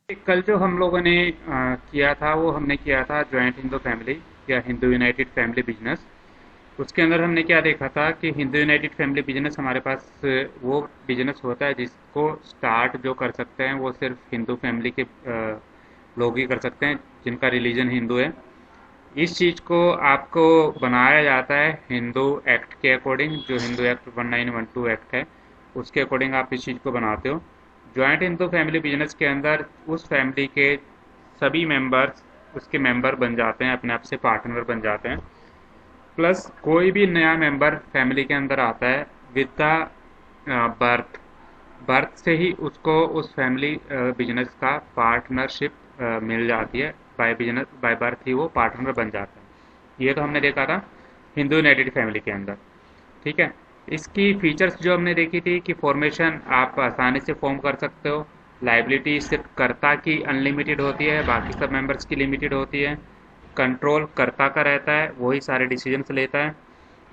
कल जो हम लोगों ने किया था वो हमने किया था जॉइंट हिंदू फैमिली या हिंदू यूनाइटेड फैमिली बिजनेस। उसके अंदर हमने क्या देखा था कि हिंदू यूनाइटेड फैमिली बिजनेस हमारे पास वो बिजनेस होता है जिसको स्टार्ट जो कर सकते हैं वो सिर्फ हिंदू फैमिली के लोग ही कर सकते हैं जिनका रिलीजन हिंदू है। इस चीज़ को आपको बनाया जाता है हिंदू एक्ट के अकॉर्डिंग, जो हिंदू एक्ट 1912 एक्ट है उसके अकॉर्डिंग आप इस चीज़ को बनाते हो। जॉइंट हिंदू फैमिली बिजनेस के अंदर उस फैमिली के सभी मेंबर्स उसके मेंबर बन जाते हैं, अपने आप से पार्टनर बन जाते हैं। प्लस कोई भी नया मेंबर फैमिली के अंदर आता है विद द बर्थ बर्थ से ही उसको उस फैमिली बिजनेस का पार्टनरशिप मिल जाती है। बाय बर्थ ही वो पार्टनर बन जाता है। ये तो हमने देखा था हिंदू यूनाइटेड फैमिली के अंदर। ठीक है। इसकी फीचर्स जो हमने देखी थी कि फॉर्मेशन आप आसानी से फॉर्म कर सकते हो। लाइबिलिटी सिर्फ कर्ता की अनलिमिटेड होती है, बाकी सब मेंबर्स की लिमिटेड होती है। कंट्रोल कर्ता का रहता है, वही सारे डिसीजंस लेता है।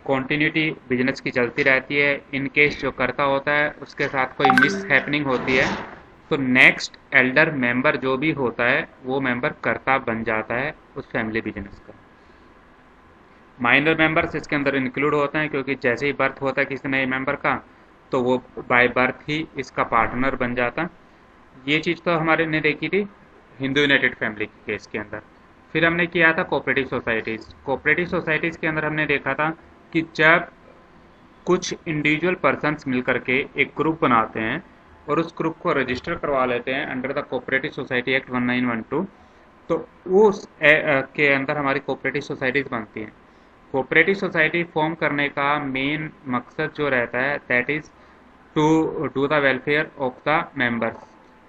कॉन्टीन्यूटी बिजनेस की चलती रहती है। इन केस जो करता होता है उसके साथ कोई मिस हैपनिंग होती है तो नेक्स्ट एल्डर मेंबर जो भी होता है वो मेंबर करता बन जाता है उस फैमिली बिजनेस का। माइनर मेंबर्स इसके अंदर इंक्लूड होते हैं क्योंकि जैसे ही बर्थ होता है किसी नए मेंबर का तो वो बाय बर्थ ही इसका पार्टनर बन जाता। ये चीज़ तो हमारे ने देखी थी हिंदू यूनाइटेड फैमिली के केस के अंदर। फिर हमने किया था कोऑपरेटिव सोसाइटीज़। कोऑपरेटिव सोसाइटीज़ के अंदर हमने देखा था कि जब कुछ इंडिविजुअल पर्सन्स मिलकर के एक ग्रुप बनाते हैं और उस ग्रुप को रजिस्टर करवा लेते हैं under the cooperative society act 1912, तो उस के अंदर हमारी कोऑपरेटिव सोसाइटीज़ बनती हैं। कोऑपरेटिव सोसाइटी फॉर्म करने का मेन मकसद जो रहता है that is to do the welfare of the members.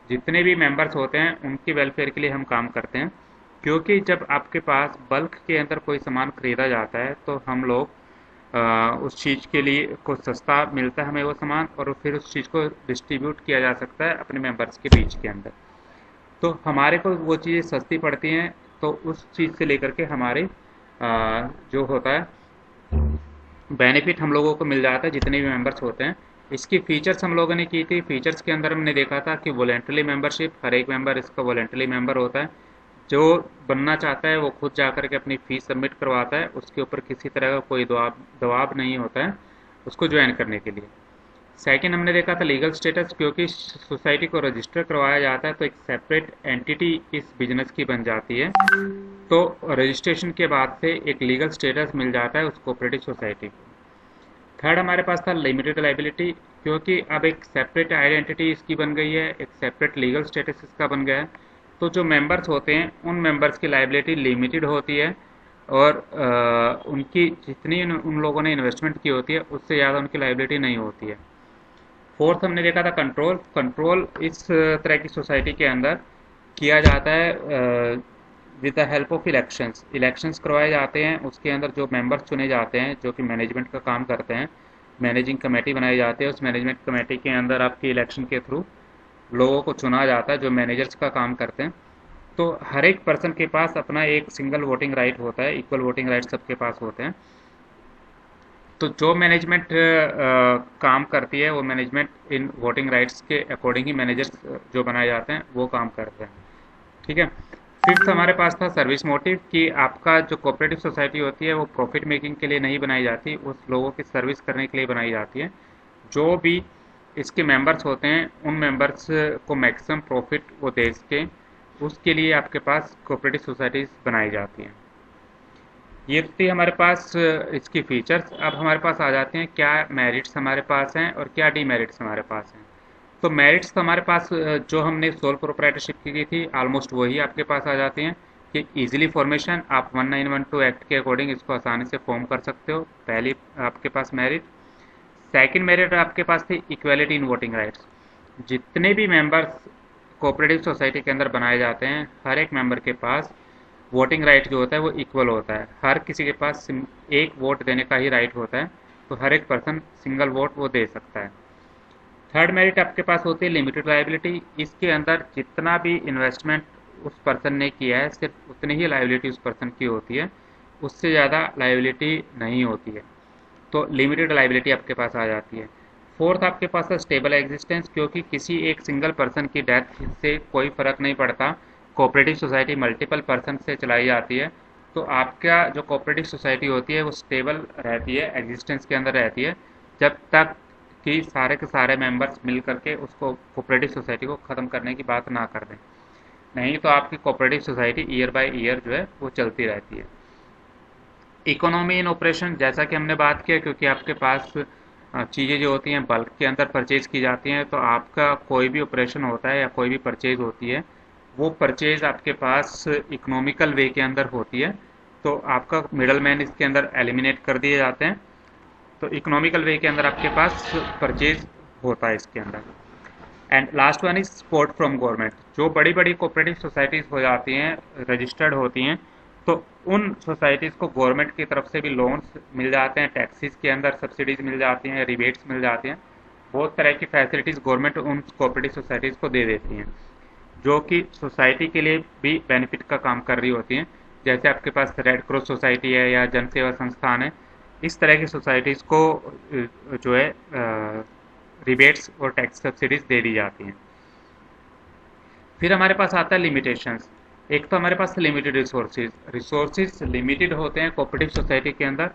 जितने भी मेंबर्स होते हैं उनके वेलफेयर के लिए हम काम करते हैं। क्योंकि जब आपके पास बल्क के अंदर कोई सामान खरीदा जाता है तो हम लोग उस चीज़ के लिए को सस्ता मिलता है हमें वो सामान, और फिर उस चीज़ को डिस्ट्रीब्यूट किया जा सकता है अपने मेंबर्स के बीच के अंदर। तो हमारे को वो चीज़ें सस्ती पड़ती हैं तो उस चीज़ से लेकर के हमारे जो होता है बेनिफिट हम लोगों को मिल जाता है जितने भी मेंबर्स होते हैं। इसकी फीचर्स हम लोगों ने की थी। फीचर्स के अंदर हमने देखा था कि वॉलेंटरी मेंबरशिप, हर एक मेंबर इसका वॉलेंटरी मेंबर होता है। जो बनना चाहता है वो खुद जाकर के अपनी फ़ीस सबमिट करवाता है, उसके ऊपर किसी तरह का कोई दबाव नहीं होता है उसको ज्वाइन करने के लिए। सेकंड हमने देखा था लीगल स्टेटस। क्योंकि सोसाइटी को रजिस्टर करवाया जाता है तो एक सेपरेट एंटिटी इस बिजनेस की बन जाती है, तो रजिस्ट्रेशन के बाद से एक लीगल स्टेटस मिल जाता है उस कोऑपरेटिव सोसाइटी को। थर्ड हमारे पास था लिमिटेड लाइबिलिटी। क्योंकि अब एक सेपरेट आइडेंटिटी इसकी बन गई है, एक सेपरेट लीगल स्टेटस इसका बन गया है, तो जो मेंबर्स होते हैं उन मेंबर्स की लाइबिलिटी लिमिटेड होती है और उनकी जितनी उन लोगों ने इन्वेस्टमेंट की होती है उससे ज़्यादा उनकी लाइबिलिटी नहीं होती है। फोर्थ हमने देखा था कंट्रोल। कंट्रोल इस तरह की सोसाइटी के अंदर किया जाता है with the help of elections. Elections करवाए जाते हैं, उसके अंदर जो मेंबर्स चुने जाते हैं जो कि मैनेजमेंट का काम करते हैं, मैनेजिंग कमेटी बनाई जाती है। उस मैनेजमेंट कमेटी के अंदर आपके इलेक्शन के थ्रू लोगों को चुना जाता है जो मैनेजर्स का काम करते हैं। तो हर एक पर्सन के पास अपना एक सिंगल वोटिंग राइट होता है, इक्वल वोटिंग राइट सबके पास होते हैं। तो जो मैनेजमेंट काम करती है वो मैनेजमेंट इन वोटिंग राइट्स के अकॉर्डिंग ही मैनेजर्स जो बनाए जाते हैं वो काम करते हैं। ठीक है। फिफ्थ हमारे पास था सर्विस मोटिव कि आपका जो कोऑपरेटिव सोसाइटी होती है वो प्रॉफिट मेकिंग के लिए नहीं बनाई जाती, उस लोगों की सर्विस करने के लिए बनाई जाती है। जो भी इसके मेंबर्स होते हैं उन मेंबर्स को मैक्सिमम प्रॉफिट वो दे सके, उसके लिए आपके पास कोऑपरेटिव सोसाइटीज़ बनाई जाती हैं। ये थी हमारे पास इसकी फीचर्स। अब हमारे पास आ जाते हैं क्या मेरिट्स हमारे पास हैं और क्या डीमेरिट्स हमारे पास हैं। तो मेरिट्स तो हमारे पास जो हमने सोल प्रोप्राइटरशिप की गई थी ऑलमोस्ट वही आपके पास आ जाती हैं कि इजीली फॉर्मेशन, आप 1912 एक्ट के अकॉर्डिंग इसको आसानी से फॉर्म कर सकते हो, पहली आपके पास मेरिट। सेकंड मेरिट आपके पास थी इक्वेलिटी इन वोटिंग राइट्स। जितने भी मेंबर्स कोऑपरेटिव सोसाइटी के अंदर बनाए जाते हैं हर एक मेंबर के पास वोटिंग राइट जो होता है वो इक्वल होता है। हर किसी के पास एक वोट देने का ही राइट होता है, तो हर एक पर्सन सिंगल वोट वो दे सकता है। थर्ड मेरिट आपके पास होती है लिमिटेड लाइबिलिटी। इसके अंदर जितना भी इन्वेस्टमेंट उस पर्सन ने किया है सिर्फ उतनी ही लाइबिलिटी उस पर्सन की होती है, उससे ज़्यादा लाइबिलिटी नहीं होती है, तो लिमिटेड लाइबिलिटी आपके पास आ जाती है। फोर्थ आपके पास है स्टेबल एग्जिस्टेंस, क्योंकि किसी एक सिंगल पर्सन की डेथ से कोई फर्क नहीं पड़ता, कोऑपरेटिव सोसाइटी मल्टीपल पर्सन से चलाई जाती है, तो आपका जो कोऑपरेटिव सोसाइटी होती है वो स्टेबल रहती है, एग्जिस्टेंस के अंदर रहती है, जब तक कि सारे के सारे मेंबर्स मिल करके उसको कोऑपरेटिव सोसाइटी को ख़त्म करने की बात ना कर दें। नहीं तो आपकी cooperative society year by year जो है वो चलती रहती है। इकोनॉमी इन ऑपरेशन, जैसा कि हमने बात किया, क्योंकि आपके पास चीज़ें जो होती हैं बल्क के अंदर परचेज की जाती हैं, तो आपका कोई भी ऑपरेशन होता है या कोई भी परचेज होती है, वो परचेज आपके पास इकोनॉमिकल वे के अंदर होती है, तो आपका मिडल मैन इसके अंदर एलिमिनेट कर दिए जाते हैं, तो इकोनॉमिकल वे के अंदर आपके पास परचेज होता है इसके अंदर। And last one is support from government. जो बड़ी बड़ी कोऑपरेटिव सोसाइटीज़ हो जाती हैं, रजिस्टर्ड होती हैं, तो उन सोसाइटीज़ को गवर्नमेंट की तरफ से भी लोन्स मिल जाते हैं, टैक्सेस के अंदर सब्सिडीज मिल जाती हैं, रिबेट्स मिल जाती हैं, बहुत तरह की फैसिलिटीज़ गवर्नमेंट उन कोऑपरेटिव सोसाइटीज़ को दे देती हैं, जो कि सोसाइटी के लिए भी बेनिफिट का काम कर रही होती हैं। जैसे आपके पास रेड क्रॉस सोसाइटी है या जन सेवा संस्थान है, इस तरह की सोसाइटीज़ को जो है रिबेट्स और टैक्स सब्सिडीज दे दी जाती हैं। फिर हमारे पास आता है लिमिटेशंस। एक तो हमारे पास लिमिटेड रिसोर्सेज लिमिटेड होते हैं कोऑपरेटिव सोसाइटी के अंदर,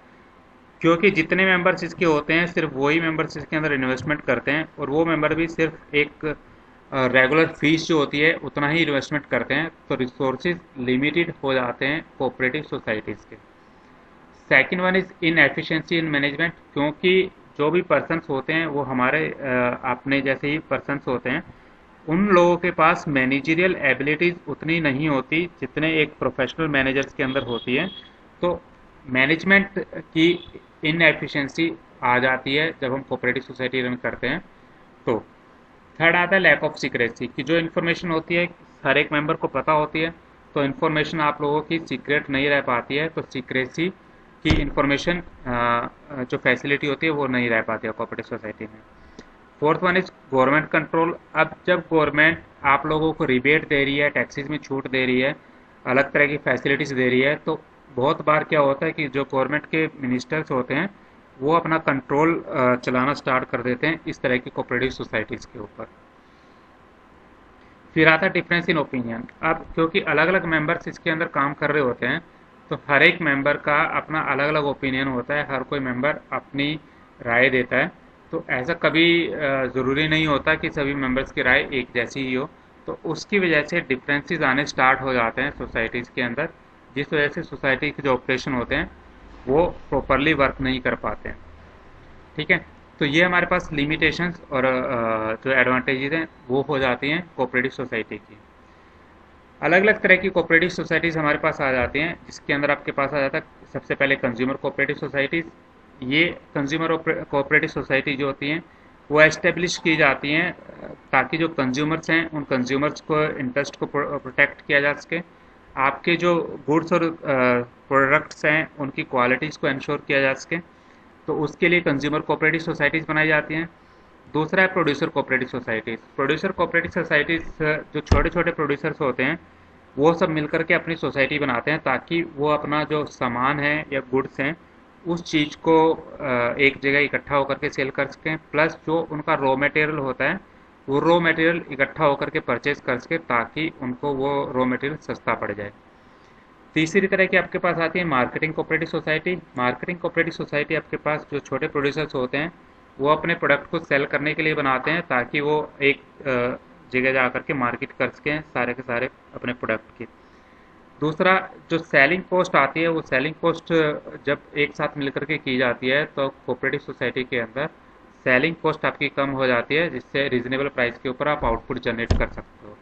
क्योंकि जितने मेंबर्स इसके होते हैं सिर्फ वही मेंबर्स इसके अंदर इन्वेस्टमेंट करते हैं, और वो मेंबर भी सिर्फ एक रेगुलर फीस जो होती है उतना ही इन्वेस्टमेंट करते हैं, तो रिसोर्सेज लिमिटेड हो जाते हैं कोऑपरेटिव सोसाइटीज़ के। Second one is in efficiency in management, क्योंकि जो भी पर्सन्स होते हैं वो हमारे अपने जैसे ही पर्सन्स होते हैं, उन लोगों के पास मैनेजरियल एबिलिटीज़ उतनी नहीं होती जितने एक प्रोफेशनल मैनेजर्स के अंदर होती है, तो मैनेजमेंट की इनएफिशिएंसी आ जाती है जब हम कोऑपरेटिव सोसाइटी रन करते हैं। तो थर्ड आता है लैक ऑफ सीक्रेसी, कि जो इन्फॉर्मेशन होती है हर एक मेंबर को पता होती है, तो इन्फॉर्मेशन आप लोगों की सीक्रेट नहीं रह पाती है, तो सीक्रेसी की इन्फॉर्मेशन जो फैसिलिटी होती है वो नहीं रह पाती है कोऑपरेटिव सोसाइटी में। Fourth one is government control. अब जब गवर्नमेंट आप लोगों को रिबेट दे रही है, टैक्सेस में छूट दे रही है, अलग तरह की फैसिलिटीज़ दे रही है, तो बहुत बार क्या होता है कि जो गवर्नमेंट के मिनिस्टर्स होते हैं वो अपना कंट्रोल चलाना स्टार्ट कर देते हैं इस तरह की कोऑपरेटिव सोसाइटीज़ के ऊपर। फिर आता है डिफरेंस इन ओपिनियन। अब क्योंकि अलग अलग मेंबर्स इसके अंदर काम कर रहे होते हैं, तो हर एक मेंबर का अपना अलग अलग ओपिनियन होता है, हर कोई मेंबर अपनी राय देता है, तो ऐसा कभी ज़रूरी नहीं होता कि सभी मेंबर्स की राय एक जैसी ही हो, तो उसकी वजह से डिफरेंसेस आने स्टार्ट हो जाते हैं सोसाइटीज़ के अंदर, जिस वजह से सोसाइटी के जो ऑपरेशन होते हैं वो प्रॉपरली वर्क नहीं कर पाते हैं। ठीक है, तो ये हमारे पास लिमिटेशंस और जो एडवांटेजेस हैं वो हो जाती हैं कोऑपरेटिव सोसाइटी की। अलग अलग तरह की कोऑपरेटिव सोसाइटीज़ हमारे पास आ जाती हैं, जिसके अंदर आपके पास आ जाता है सबसे पहले कंज्यूमर कोऑपरेटिव सोसाइटीज़। ये कंज्यूमर कोऑपरेटिव सोसाइटी जो होती हैं वो एस्टेब्लिश की जाती हैं ताकि जो कंज्यूमर्स हैं उन कंज्यूमर्स को इंटरेस्ट को प्रोटेक्ट किया जा सके, आपके जो गुड्स और प्रोडक्ट्स हैं उनकी क्वालिटीज़ को इंश्योर किया जा सके, तो उसके लिए कंज्यूमर कोऑपरेटिव सोसाइटीज़ बनाई जाती हैं। दूसरा है producer cooperative societies. Producer cooperative societies जो छोटे छोटे प्रोड्यूसर्स होते हैं वो सब मिलकर के अपनी सोसाइटी बनाते हैं, ताकि वो अपना जो सामान है या गुड्स हैं उस चीज़ को एक जगह इकट्ठा होकर के सेल कर सकें, प्लस जो उनका रॉ मटेरियल होता है वो रॉ मटेरियल इकट्ठा होकर के परचेज कर सके, ताकि उनको वो रॉ मटेरियल सस्ता पड़ जाए। तीसरी तरह की आपके पास आती है marketing cooperative society. Marketing cooperative society आपके पास जो छोटे प्रोड्यूसर्स होते हैं वो अपने प्रोडक्ट को सेल करने के लिए बनाते हैं, ताकि वो एक जगह जा कर के मार्केट कर सकें सारे के सारे अपने प्रोडक्ट की। दूसरा जो सेलिंग कॉस्ट आती है, वो सेलिंग कॉस्ट जब एक साथ मिलकर के की जाती है तो कोऑपरेटिव सोसाइटी के अंदर सेलिंग कॉस्ट आपकी कम हो जाती है, जिससे रीजनेबल प्राइस के ऊपर आप आउटपुट जनरेट कर सकते हो।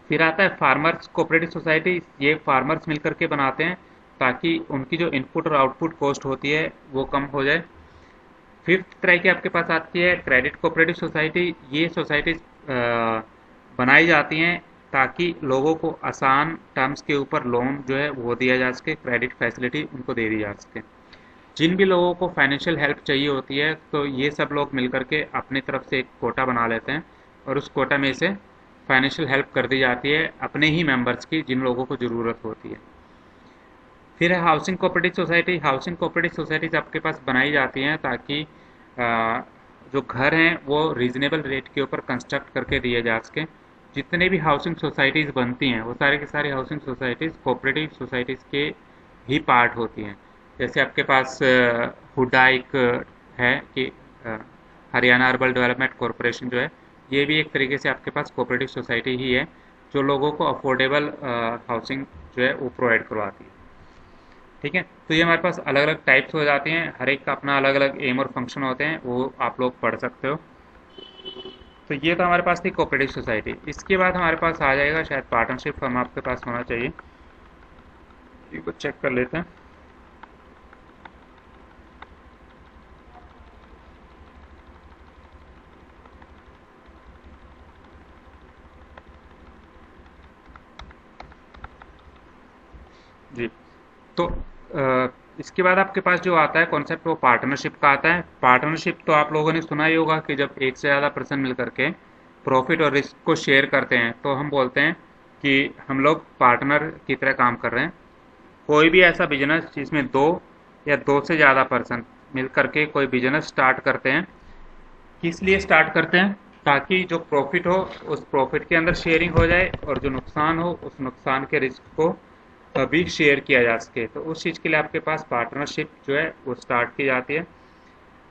फिर आता है फार्मर्स कोऑपरेटिव सोसाइटी। ये फार्मर्स मिलकर के बनाते हैं ताकि उनकी जो इनपुट और आउटपुट कॉस्ट होती है वो कम हो जाए। फिफ्थ तरह की आपके पास आती है क्रेडिट कोऑपरेटिव सोसाइटी। ये सोसाइटीज बनाई जाती हैं ताकि लोगों को आसान टर्म्स के ऊपर लोन जो है वो दिया जा सके, क्रेडिट फैसिलिटी उनको दे दी जा सके। जिन भी लोगों को फाइनेंशियल हेल्प चाहिए होती है तो ये सब लोग मिलकर के अपनी तरफ से एक कोटा बना लेते हैं और उस कोटा में से फाइनेंशियल हेल्प कर दी जाती है अपने ही मेंबर्स की, जिन लोगों को ज़रूरत होती है। फिर है housing cooperative society. Housing cooperative societies आपके पास बनाई जाती हैं ताकि जो घर हैं वो रीजनेबल रेट के ऊपर कंस्ट्रक्ट करके दिए जा सके। जितने भी हाउसिंग सोसाइटीज़ बनती हैं वो सारी की सारी हाउसिंग सोसाइटीज़ कोऑपरेटिव सोसाइटीज़ के ही पार्ट होती हैं। जैसे आपके पास हुडा एक है कि अ, हरियाणा अर्बन डेवलपमेंट कॉरपोरेशन जो है, ये भी एक तरीके से आपके पास कोऑपरेटिव सोसाइटी ही है जो लोगों को अफोर्डेबल हाउसिंग जो है वो प्रोवाइड करवाती है। ठीक है, तो ये हमारे पास अलग अलग टाइप्स हो जाते हैं, हर एक का अपना अलग अलग एम और फंक्शन होते हैं, वो आप लोग पढ़ सकते हो। तो ये तो हमारे पास थी कोऑपरेटिव सोसाइटी। इसके बाद हमारे पास आ जाएगा शायद पार्टनरशिप फर्म आपके पास होना चाहिए, इसको चेक कर लेते हैं। जी, तो इसके बाद आपके पास जो आता है कॉन्सेप्ट वो पार्टनरशिप का आता है। पार्टनरशिप तो आप लोगों ने सुना ही होगा कि जब एक से ज़्यादा पर्सन मिल करके प्रॉफिट और रिस्क को शेयर करते हैं तो हम बोलते हैं कि हम लोग पार्टनर की तरह काम कर रहे हैं। कोई भी ऐसा बिजनेस जिसमें दो या दो से ज़्यादा पर्सन मिल करके कोई बिजनेस स्टार्ट करते हैं, किस लिए स्टार्ट करते हैं? ताकि जो प्रॉफिट हो उस प्रॉफिट के अंदर शेयरिंग हो जाए और जो नुकसान हो उस नुकसान के रिस्क को भी शेयर किया जा सके। तो उस चीज़ के लिए आपके पास पार्टनरशिप जो है वो स्टार्ट की जाती है।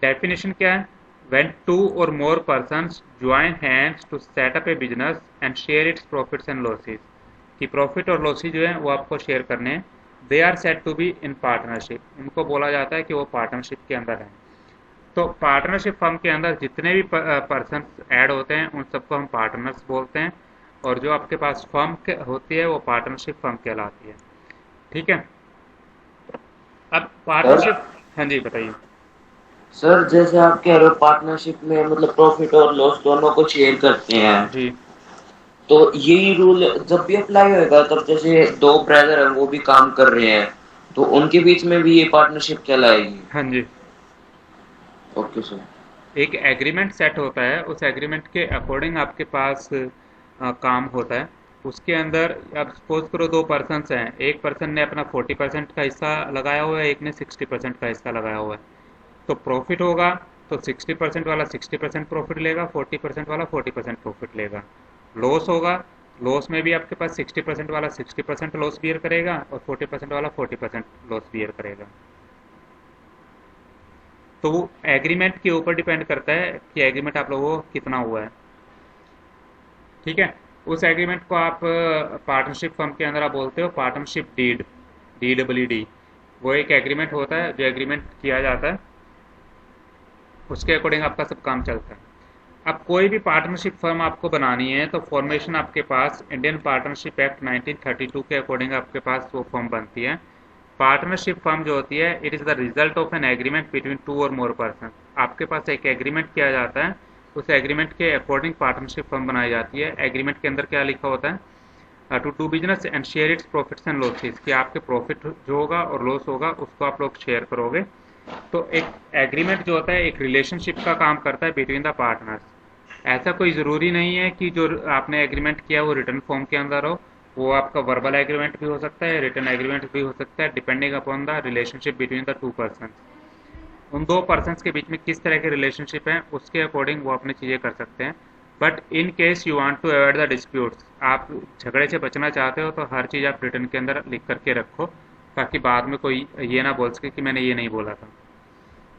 डेफिनेशन क्या है? When two or more persons join hands to set up a business and share its profits and losses, कि प्रॉफिट और लॉसेस जो है वो आपको शेयर करने हैं। They are said to be in partnership, उनको बोला जाता है कि वो पार्टनरशिप के अंदर है। तो पार्टनरशिप फर्म के अंदर जितने भी पर्सन ऐड होते हैं उन सबको हम पार्टनर्स बोलते हैं, और जो आपके पास फर्म होती है वो पार्टनरशिप फर्म कहलाती है। ठीक है, अब सर पार्टनरशिप, हाँ जी बताइए। सर जैसे आप कह रहे हो पार्टनरशिप में मतलब प्रॉफिट और लॉस दोनों को शेयर करते हैं, जी तो यही रूल जब भी अप्लाई होएगा तब जैसे दो ब्रदर हैं वो भी काम कर रहे हैं तो उनके बीच में भी ये पार्टनरशिप कहलाएगी। हाँ जी, ओके सर। एक एग्रीमेंट सेट होता है, उस एग्रीमेंट के अकॉर्डिंग आपके पास काम होता है। उसके अंदर आप सपोज करो दो पर्सन्स हैं, एक पर्सन ने अपना 40% का हिस्सा लगाया हुआ है, एक ने 60% का हिस्सा लगाया हुआ है। तो प्रॉफिट होगा तो 60% वाला 60% प्रॉफिट लेगा, 40% वाला 40% प्रॉफिट लेगा। लॉस होगा, लॉस में भी आपके पास 60% वाला 60% लॉस बियर करेगा और 40% वाला 40% लॉस बियर करेगा। तो वो एग्रीमेंट के ऊपर डिपेंड करता है कि एग्रीमेंट आप लोगों को कितना हुआ है। ठीक है, उस एग्रीमेंट को आप पार्टनरशिप फर्म के अंदर आप बोलते हो पार्टनरशिप डीड, DWD। वो एक एग्रीमेंट होता है जो एग्रीमेंट किया जाता है, उसके अकॉर्डिंग आपका सब काम चलता है। अब कोई भी पार्टनरशिप फर्म आपको बनानी है तो फॉर्मेशन आपके पास इंडियन पार्टनरशिप एक्ट 1932 के अकॉर्डिंग आपके पास वो फर्म बनती है। पार्टनरशिप फर्म जो होती है it is the result of an agreement between two or more person. आपके पास एक एग्रीमेंट किया जाता है, उस एग्रीमेंट के अकॉर्डिंग पार्टनरशिप फर्म बनाई जाती है। एग्रीमेंट के अंदर क्या लिखा होता है? To do business and share its profits and losses, कि आपके प्रॉफिट जो होगा और लॉस होगा उसको आप लोग शेयर करोगे। तो एक एग्रीमेंट जो होता है एक रिलेशनशिप का काम करता है बिटवीन द पार्टनर्स। ऐसा कोई ज़रूरी नहीं है कि जो आपने एग्रीमेंट किया वो रिटर्न फॉर्म के अंदर हो, वो आपका वर्बल एग्रीमेंट भी हो सकता है, रिटर्न एग्रीमेंट भी हो सकता है, depending upon the relationship between the two person. उन दो पर्सन्स के बीच में किस तरह के रिलेशनशिप है उसके अकॉर्डिंग वो अपनी चीज़ें कर सकते हैं। But in case you want to avoid the disputes, आप झगड़े से बचना चाहते हो तो हर चीज़ आप रिटर्न के अंदर लिख करके रखो, ताकि बाद में कोई ये ना बोल सके कि मैंने ये नहीं बोला था।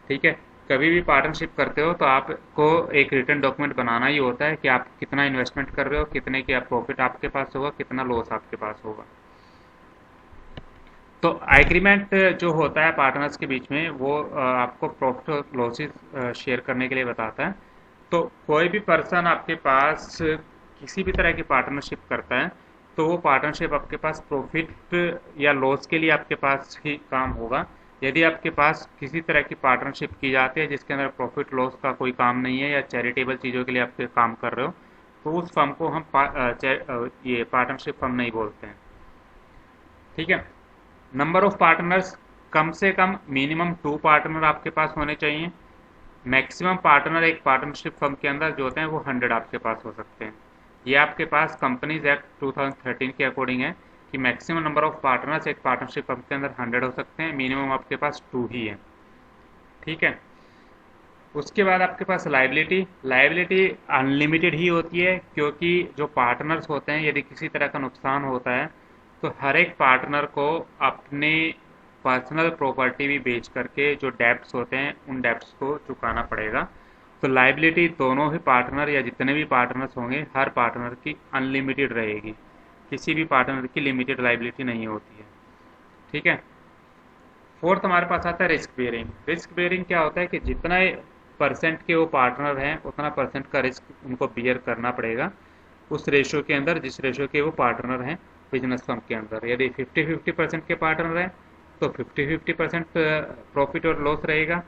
ठीक है, कभी भी पार्टनरशिप करते हो तो आपको एक रिटर्न डॉक्यूमेंट बनाना ही होता है कि आप कितना इन्वेस्टमेंट कर रहे हो, कितने की प्रॉफिट आपके पास होगा, कितना लॉस आपके पास होगा। तो एग्रीमेंट जो होता है पार्टनर्स के बीच में वो आपको प्रॉफिट और लॉसेस शेयर करने के लिए बताता है। तो कोई भी पर्सन आपके पास किसी भी तरह की पार्टनरशिप करता है तो वो पार्टनरशिप आपके पास प्रॉफिट या लॉस के लिए आपके पास ही काम होगा। यदि आपके पास किसी तरह की पार्टनरशिप की जाती है जिसके अंदर प्रॉफिट लॉस का कोई काम नहीं है या चैरिटेबल चीज़ों के लिए आप काम कर रहे हो, तो उस फर्म को हम ये पार्टनरशिप फर्म नहीं बोलते हैं। ठीक है, नंबर ऑफ पार्टनर्स कम से कम मिनिमम 2 पार्टनर आपके पास होने चाहिए। मैक्सिमम पार्टनर एक पार्टनरशिप फर्म के अंदर जो होते हैं वो 100 आपके पास हो सकते हैं। ये आपके पास कंपनीज एक्ट 2013 के अकॉर्डिंग है कि मैक्सिमम नंबर ऑफ पार्टनर्स एक पार्टनरशिप फर्म के अंदर 100 हो सकते हैं, मिनिमम आपके पास 2 ही है। ठीक है, उसके बाद आपके पास लाइबिलिटी। लाइबिलिटी अनलिमिटेड ही होती है, क्योंकि जो पार्टनर्स होते हैं यदि किसी तरह का नुकसान होता है तो हर एक पार्टनर को अपने पर्सनल प्रॉपर्टी भी बेच करके जो डेब्ट्स होते हैं उन डेब्ट्स को चुकाना पड़ेगा। तो लाइबिलिटी दोनों ही पार्टनर या जितने भी पार्टनर्स होंगे हर पार्टनर की अनलिमिटेड रहेगी, किसी भी पार्टनर की लिमिटेड लाइबिलिटी नहीं होती है। ठीक है। फोर्थ हमारे पास आता है रिस्क बेयरिंग। रिस्क बेयरिंग क्या होता है कि जितना परसेंट के वो पार्टनर हैं उतना परसेंट का रिस्क उनको बियर करना पड़ेगा उस रेशो के अंदर जिस रेशो के वो पार्टनर हैं बिजनेस फर्म के अंदर। यदि 50-50% के पार्टनर हैं तो 50-50% प्रॉफिट और लॉस रहेगा।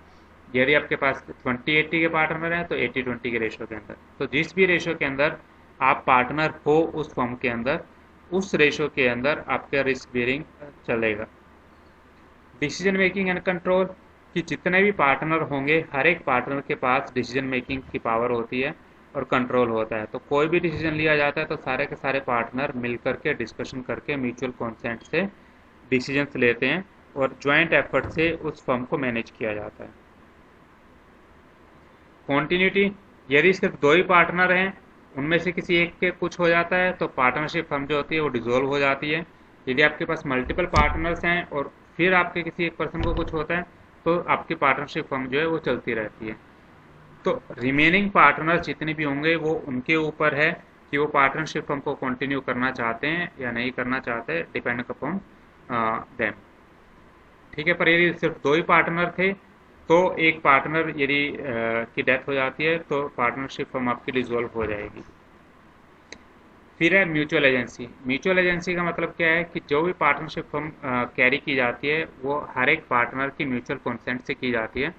यदि आपके पास 20-80 के पार्टनर हैं तो 80-20 के रेशो के अंदर। तो जिस भी रेशो के अंदर आप पार्टनर हो उस फर्म के अंदर, उस रेशो के अंदर आपका रिस्क बेयरिंग चलेगा। डिसीजन मेकिंग एंड कंट्रोल, कि जितने भी पार्टनर होंगे हर एक पार्टनर के पास डिसीजन मेकिंग की पावर होती है और कंट्रोल होता है। तो कोई भी डिसीजन लिया जाता है तो सारे के सारे पार्टनर मिल करके डिस्कशन करके म्यूचुअल कंसेंट से डिसीजंस लेते हैं और ज्वाइंट एफर्ट से उस फर्म को मैनेज किया जाता है। कॉन्टिन्यूटी, यदि सिर्फ दो ही पार्टनर हैं उनमें से किसी एक के कुछ हो जाता है तो पार्टनरशिप फर्म जो होती है वो डिसॉल्व हो जाती है। यदि आपके पास मल्टीपल पार्टनर्स हैं और फिर आपके किसी एक पर्सन को कुछ होता है तो आपकी पार्टनरशिप फर्म जो है वो चलती रहती है। तो रिमेनिंग पार्टनर्स जितने भी होंगे वो उनके ऊपर है कि वो पार्टनरशिप फर्म को कंटिन्यू करना चाहते हैं या नहीं करना चाहते, डिपेंड अपॉन देम। ठीक है। पर यदि सिर्फ दो ही पार्टनर थे तो एक पार्टनर यदि की डेथ हो जाती है तो पार्टनरशिप फर्म आपकी डिसॉल्व हो जाएगी। फिर है म्यूचुअल एजेंसी। म्यूचुअल एजेंसी का मतलब क्या है कि जो भी पार्टनरशिप फर्म कैरी की जाती है वो हर एक पार्टनर की म्यूचुअल कंसेंट से की जाती है।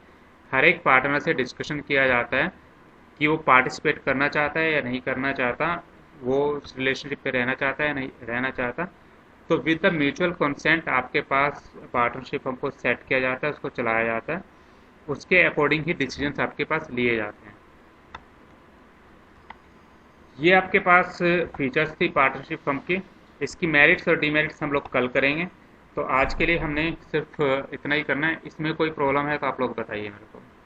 हर एक पार्टनर से डिस्कशन किया जाता है कि वो पार्टिसिपेट करना चाहता है या नहीं करना चाहता, वो उस रिलेशनशिप पे रहना चाहता है या नहीं रहना चाहता। तो विद द म्यूचुअल कंसेंट आपके पास पार्टनरशिप फर्म को सेट किया जाता है, उसको चलाया जाता है, उसके अकॉर्डिंग ही डिसीजंस आपके पास लिए जाते हैं। ये आपके पास फीचर्स थी पार्टनरशिप फर्म की। इसकी मेरिट्स और डीमेरिट्स हम लोग कल करेंगे। तो आज के लिए हमने सिर्फ इतना ही करना है। इसमें कोई प्रॉब्लम है तो आप लोग बताइए मेरे को।